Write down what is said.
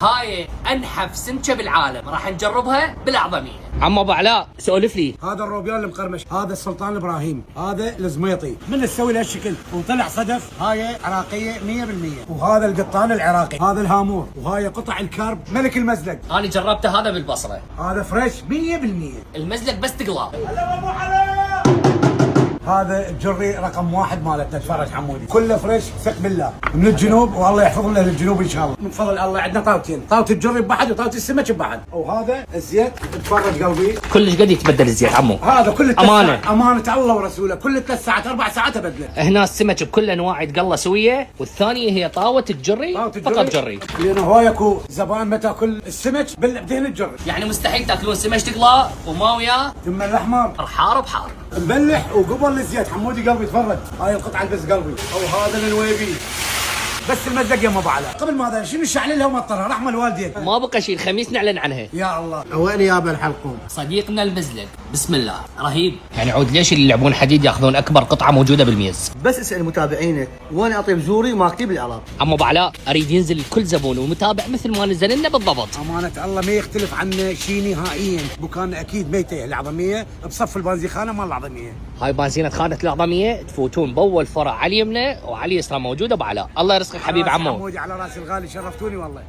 هاي انحف سمكه بالعالم، راح نجربها بالاعظميه. عم ابو علاء سولف لي. هذا الروبيان المقرمش، هذا السلطان الابراهيم، هذا الزميطي، من تسوي لهالشكل وطلع صدف، هاي عراقيه 100%، وهذا القطان العراقي، هذا الهامور، وهاي قطع الكرب ملك المزلق. انا جربته هذا بالبصره، هذا فريش 100%. المزلق بس تقلاه. هذا الجري رقم 1 مالتنا، تفرج حمودي، كله فريش ثق بالله، من الجنوب، والله يحفظ لنا الجنوب ان شاء الله. من فضل الله عندنا طاوتين، طاوة الجري ببعض وطاوة السمك ببعض، وهذا الزيت تفرج قلبي كلش قد يتبدل الزيت عمو. هذا كل أمانة. امانه الله ورسوله، كل 3 ساعات 4 ساعات ابدله. هنا السمك بكل انواع يتقلى سويه، والثانيه هي طاوه الجري، طاوة فقط جري. لان هواي اكو زبائن ما تاكل السمك بدهن الجري، يعني مستحيل تاكلون سمك تقلى وما وياه ثم الاحمر حار بحار. مبلح وقبل الزيت حمودي قلبي تفرج، هاي القطعه بس قلبي، او هذا النويبي بس المزق يا ابو علاء. قبل ما هذا شنو الشعلله ومطرها رحمه الوالدين. ما بقى شيء، الخميس نعلن عنها. يا الله وين يابا الحلقوم. صديقنا المزلق بسم الله رهيب. يعني عود ليش اللي يلعبون حديد ياخذون اكبر قطعه موجوده بالميز؟ بس اسال متابعينك وين اعطي بزوري وما اكتب بالاعراب. عم ابو علاء اريد ينزل لكل زبون ومتابع مثل ما نزل لنا بالضبط. امانه الله ما يختلف عنا شيء نهائيا، بكان اكيد ميته العظميه بصف البنزيخانه مال العظميه. هاي بنزينه خانه العظميه، تفوتون باول فرع على اليمنى وعلى اليسرى موجوده ابو علاء. الله يرزقك حبيب عمو. حمودي على راسي الغالي، شرفتوني والله.